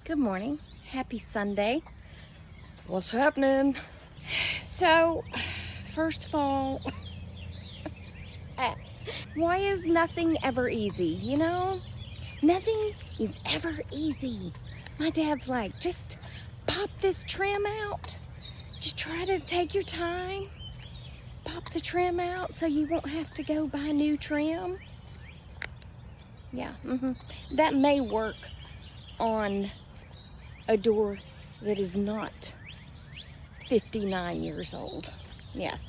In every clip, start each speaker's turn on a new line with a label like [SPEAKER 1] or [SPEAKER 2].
[SPEAKER 1] Good morning. Happy Sunday. What's happening? So, first of all, why is nothing ever easy, you know? Nothing is ever easy. My dad's like, just pop this trim out. Just try to take your time. Pop the trim out so you won't have to go buy new trim. Yeah, that may work on a door that is not 59 years old. Yes.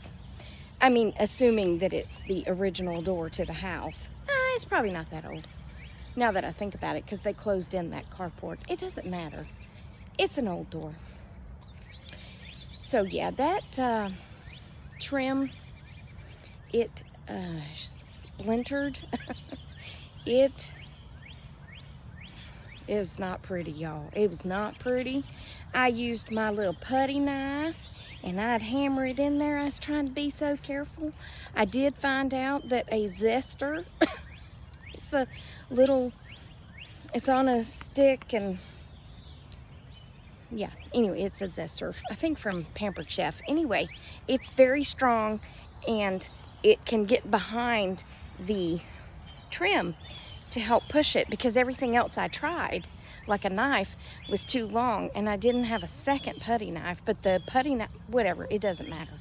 [SPEAKER 1] I mean, assuming that it's the original door to the house. It's probably not that old. Now that I think about it, because they closed in that carport. It doesn't matter. It's an old door. So yeah, that trim, it splintered. It was not pretty, y'all. It was not pretty. I used my little putty knife and I'd hammer it in there. I was trying to be so careful. I did find out that a zester, it's a little, it's on a stick, and yeah, anyway, it's a zester, I think from Pampered Chef. Anyway, it's very strong and it can get behind the trim to help push it, because everything else I tried, like a knife, was too long, and I didn't have a second putty knife. But the putty knife, whatever, it doesn't matter.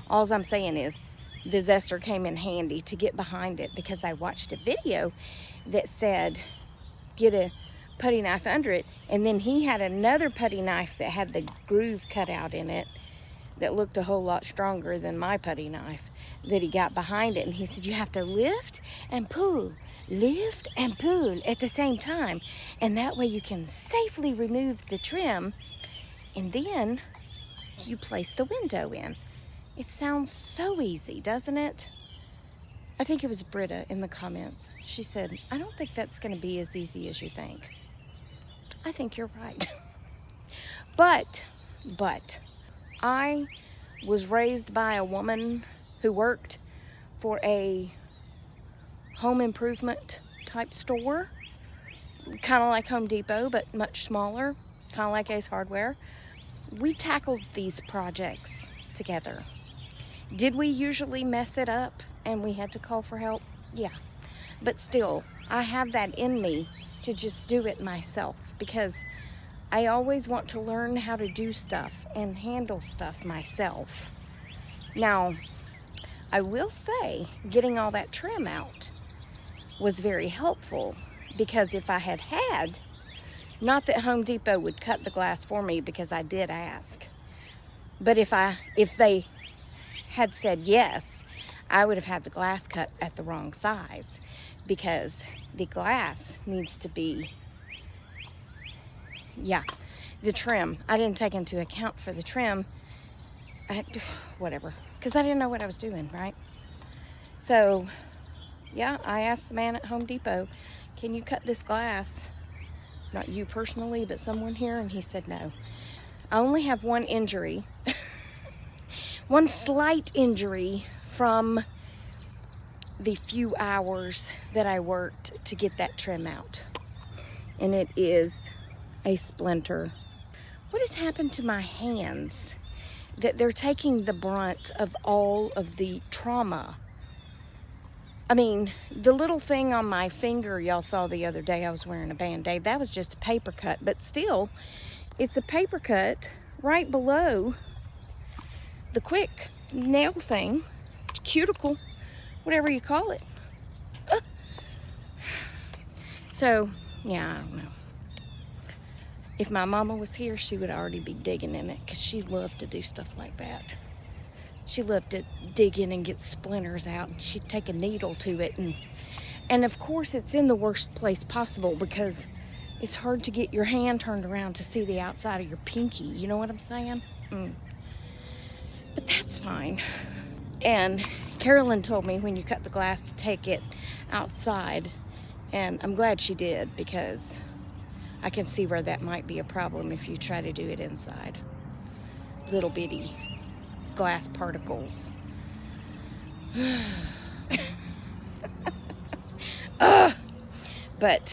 [SPEAKER 1] All I'm saying is the zester came in handy to get behind it, because I watched a video that said get a putty knife under it, and then he had another putty knife that had the groove cut out in it that looked a whole lot stronger than my putty knife, that he got behind it, and he said you have to lift and pull at the same time, and that way you can safely remove the trim, and then you place the window in. It sounds so easy, doesn't it? I think it was Britta in the comments. She said, I don't think that's going to be as easy as you think. I think you're right. But I was raised by a woman who worked for a home improvement type store, kind of like Home Depot, but much smaller, kind of like Ace Hardware. We tackled these projects together. Did we usually mess it up and we had to call for help? Yeah, but still, I have that in me to just do it myself, because I always want to learn how to do stuff and handle stuff myself. Now, I will say, getting all that trim out was very helpful, because if I had, not that Home Depot would cut the glass for me, because I did ask, but if they had said yes, I would have had the glass cut at the wrong size, because the glass needs to be, yeah, the trim. I didn't take into account for the trim, whatever, because I didn't know what I was doing, right? So yeah, I asked the man at Home Depot, can you cut this glass? Not you personally, but someone here, and he said no. I only have one injury, one slight injury from the few hours that I worked to get that trim out, and it is a splinter. What has happened to my hands that they're taking the brunt of all of the trauma? I mean, the little thing on my finger y'all saw the other day, I was wearing a Band-Aid, that was just a paper cut, but still, it's a paper cut right below the quick nail thing, cuticle, whatever you call it. So, yeah, I don't know. If my mama was here, she would already be digging in it, because she loved to do stuff like that. She loved to dig in and get splinters out, and she'd take a needle to it, and of course it's in the worst place possible, because it's hard to get your hand turned around to see the outside of your pinky, you know what I'm saying? But that's fine. And Carolyn told me when you cut the glass to take it outside, and I'm glad she did, because I can see where that might be a problem if you try to do it inside. Little bitty glass particles. But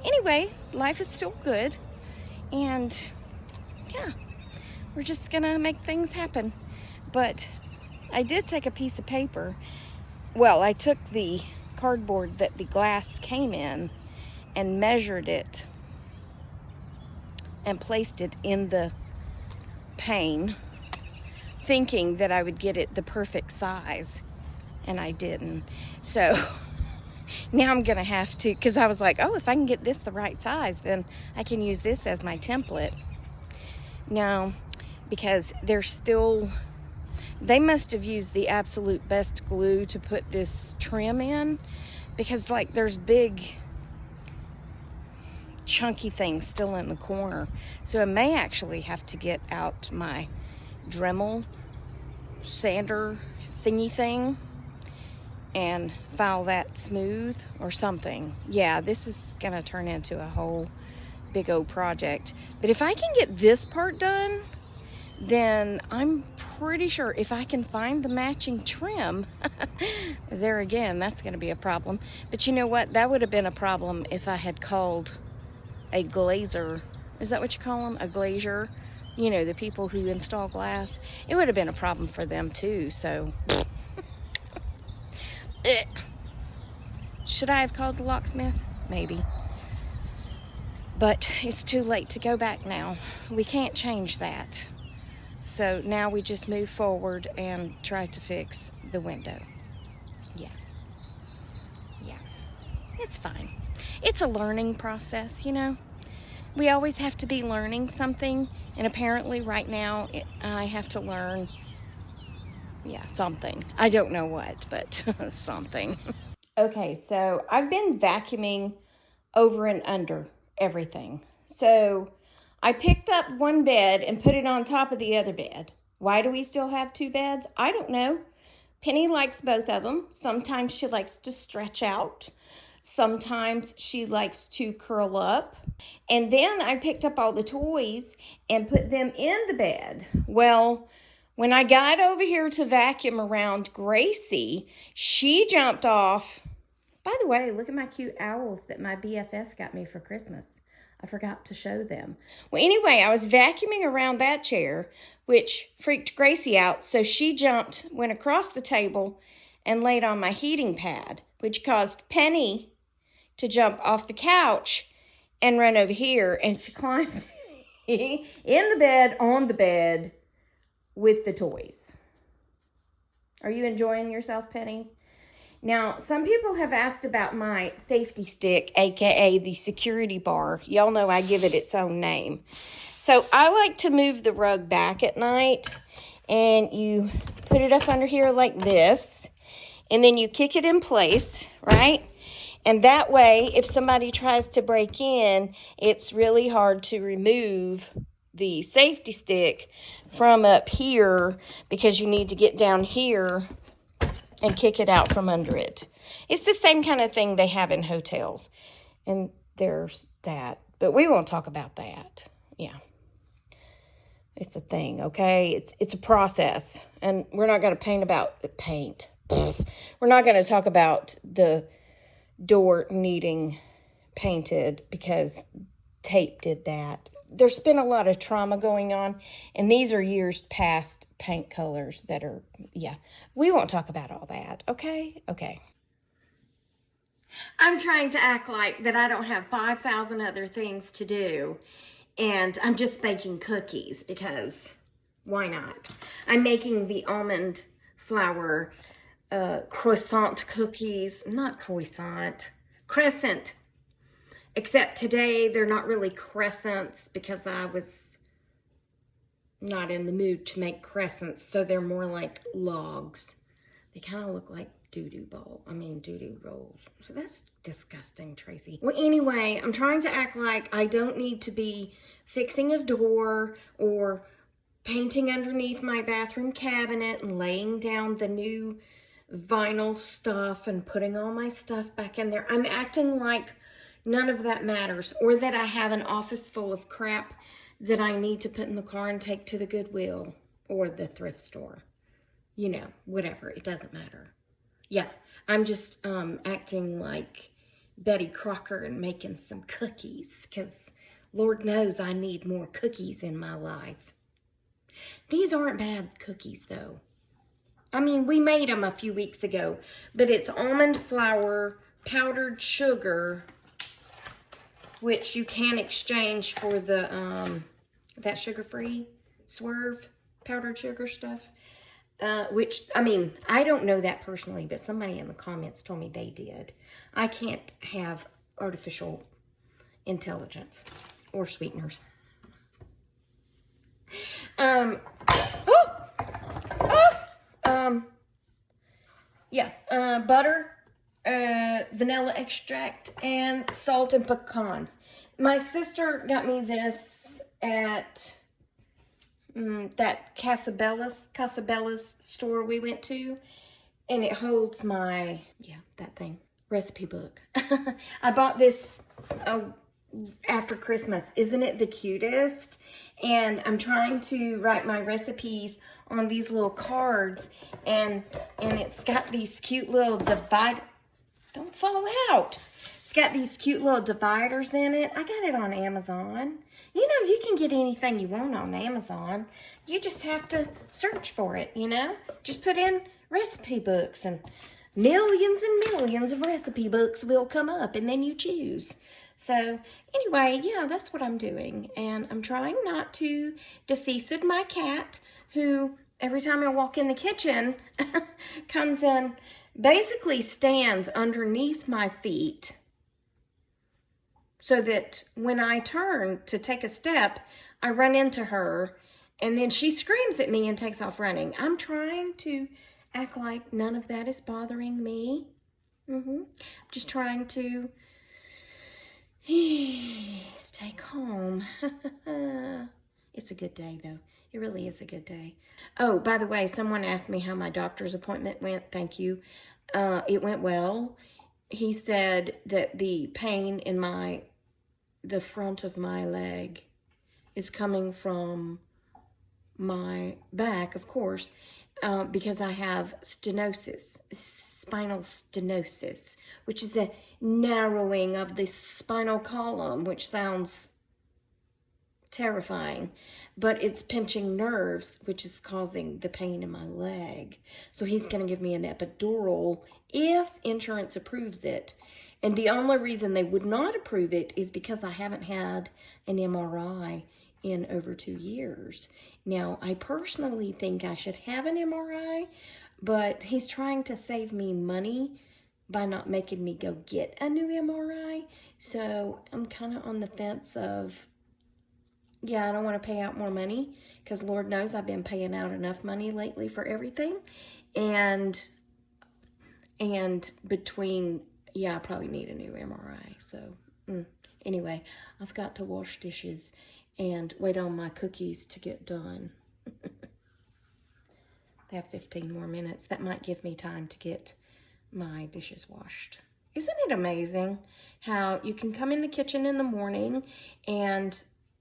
[SPEAKER 1] anyway, life is still good, And yeah, we're just gonna make things happen. But I did take a piece of paper. Well, I took the cardboard that the glass came in and measured it and placed it in the pane, thinking that I would get it the perfect size, and I didn't. So now I'm gonna have to, because I was like, oh, if I can get this the right size, then I can use this as my template. Now, because they must have used the absolute best glue to put this trim in, because like there's big chunky things still in the corner. So I may actually have to get out my Dremel sander thingy thing and file that smooth or something. Yeah, this is gonna turn into a whole big old project. But if I can get this part done, then I'm pretty sure if I can find the matching trim, there again, that's gonna be a problem. But you know what? That would have been a problem if I had called a glazer. Is that what you call them? A glazier? You know, the people who install glass. It would have been a problem for them too, so. Should I have called the locksmith? Maybe. But it's too late to go back now. We can't change that. So now we just move forward and try to fix the window. Yeah. Yeah. It's fine. It's a learning process, you know. We always have to be learning something, and apparently right now I have to learn, yeah, something. I don't know what, but something. Okay, so I've been vacuuming over and under everything. So I picked up one bed and put it on top of the other bed. Why do we still have two beds? I don't know. Penny likes both of them. Sometimes she likes to stretch out. Sometimes she likes to curl up. And then I picked up all the toys and put them in the bed. Well, when I got over here to vacuum around Gracie, she jumped off. By the way, look at my cute owls that my BFF got me for Christmas. I forgot to show them. Well, anyway, I was vacuuming around that chair, which freaked Gracie out. So she went across the table and laid on my heating pad, which caused Penny to jump off the couch and run over here. And she climbed in the bed, on the bed, with the toys. Are you enjoying yourself, Penny? Now, some people have asked about my safety stick, aka the security bar. Y'all know I give it its own name. So I like to move the rug back at night, and you put it up under here like this, and then you kick it in place, right? And that way, if somebody tries to break in, it's really hard to remove the safety stick from up here, because you need to get down here and kick it out from under it. It's the same kind of thing they have in hotels. And there's that. But we won't talk about that. Yeah. It's a thing, okay? It's a process. And we're not going to paint. We're not going to talk about the door needing painted because tape did that. There's been a lot of trauma going on, and these are years past paint colors that are, yeah. We won't talk about all that, okay? Okay. I'm trying to act like that I don't have 5,000 other things to do, and I'm just baking cookies because why not? I'm making the almond flour croissant cookies, not croissant, crescent. Except today, they're not really crescents because I was not in the mood to make crescents. So they're more like logs. They kind of look like doo-doo rolls. So that's disgusting, Tracy. Well, anyway, I'm trying to act like I don't need to be fixing a door or painting underneath my bathroom cabinet and laying down the new vinyl stuff and putting all my stuff back in there. I'm acting like none of that matters, or that I have an office full of crap that I need to put in the car and take to the Goodwill or the thrift store. You know, whatever, it doesn't matter. Yeah, I'm just acting like Betty Crocker and making some cookies, because Lord knows I need more cookies in my life. These aren't bad cookies, though. I mean, we made them a few weeks ago, but it's almond flour, powdered sugar, which you can exchange for the, that sugar-free Swerve powdered sugar stuff. Which, I mean, I don't know that personally, but somebody in the comments told me they did. I can't have artificial intelligence or sweeteners. Butter, vanilla extract, and salt and pecans. My sister got me this at that Casabella's store we went to, and it holds my, that thing, recipe book. I bought this after Christmas. Isn't it the cutest? And I'm trying to write my recipes on these little cards, and it's got these cute little don't fall out. It's got these cute little dividers in it. I got it on Amazon. You know, you can get anything you want on Amazon. You just have to search for it, you know? Just put in recipe books, and millions and millions of recipe books will come up, and then you choose. So, anyway, yeah, that's what I'm doing. And I'm trying not to deceased my cat, who, every time I walk in the kitchen, comes in, basically stands underneath my feet, so that when I turn to take a step, I run into her, and then she screams at me and takes off running. I'm trying to act like none of that is bothering me. I'm just trying to stay calm. It's a good day, though. It really is a good day. Oh, by the way, someone asked me how my doctor's appointment went. Thank you. It went well. He said that the pain in the front of my leg is coming from my back, of course, because I have stenosis, spinal stenosis, which is a narrowing of the spinal column, which sounds terrifying, but it's pinching nerves, which is causing the pain in my leg. So he's going to give me an epidural if insurance approves it. And the only reason they would not approve it is because I haven't had an MRI in over 2 years. Now, I personally think I should have an MRI, but he's trying to save me money by not making me go get a new MRI. So I'm kind of on the fence of, yeah, I don't want to pay out more money, because Lord knows I've been paying out enough money lately for everything. And between, yeah, I probably need a new MRI. So anyway, I've got to wash dishes and wait on my cookies to get done. They have 15 more minutes. That might give me time to get my dishes washed. Isn't it amazing how you can come in the kitchen in the morning and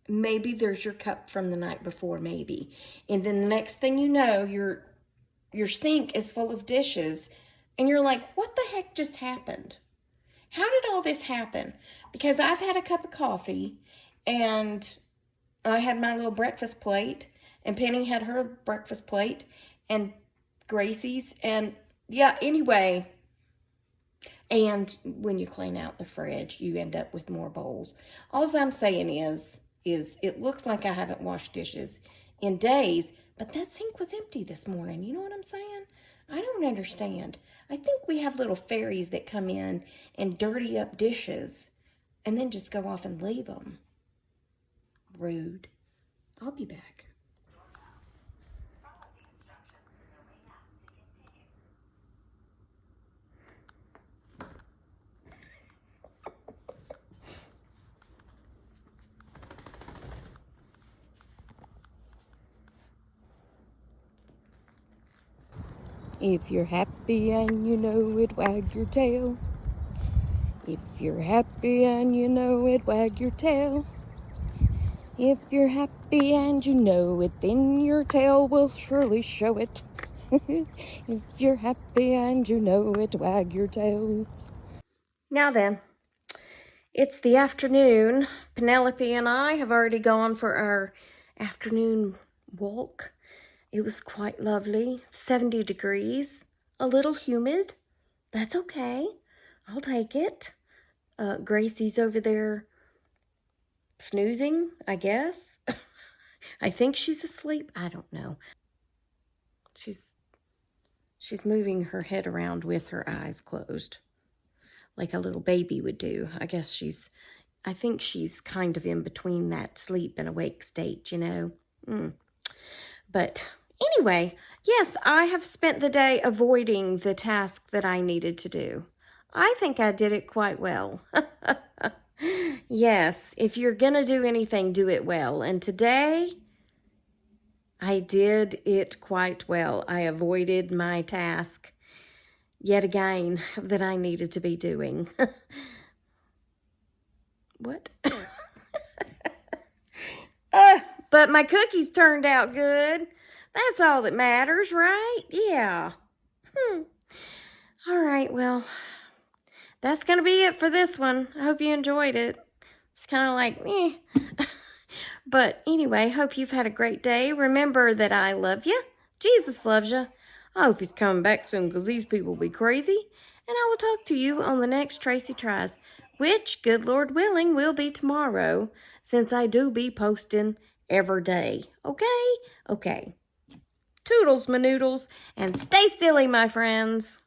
[SPEAKER 1] maybe there's your cup from the night before, maybe. And then the next thing you know, your sink is full of dishes, and you're like, what the heck just happened? How did all this happen? Because I've had a cup of coffee, and I had my little breakfast plate, and Penny had her breakfast plate, and Gracie's, and yeah, anyway. And when you clean out the fridge, you end up with more bowls. All I'm saying is it looks like I haven't washed dishes in days, but that sink was empty this morning. You know what I'm saying? I don't understand. I think we have little fairies that come in and dirty up dishes and then just go off and leave them. Rude. I'll be back. If you're happy and you know it, wag your tail. If you're happy and you know it, wag your tail. If you're happy and you know it, then your tail will surely show it. If you're happy and you know it, wag your tail. Now then, It's the afternoon. Penelope and I have already gone for our afternoon walk. It was quite lovely. 70 degrees. A little humid. That's okay. I'll take it. Gracie's over there snoozing, I guess. I think she's asleep. I don't know. She's moving her head around with her eyes closed, like a little baby would do. I think she's kind of in between that sleep and awake state, you know. But anyway, yes, I have spent the day avoiding the task that I needed to do. I think I did it quite well. Yes, if you're going to do anything, do it well. And today, I did it quite well. I avoided my task yet again that I needed to be doing. What? But my cookies turned out good. That's all that matters, right? Yeah. All right, well, that's going to be it for this one. I hope you enjoyed it. It's kind of like, But anyway, hope you've had a great day. Remember that I love you. Jesus loves you. I hope he's coming back soon because these people be crazy. And I will talk to you on the next Tracy Tries, which, good Lord willing, will be tomorrow, since I do be posting every day. Okay? Okay. Toodles, my noodles, and stay silly, my friends.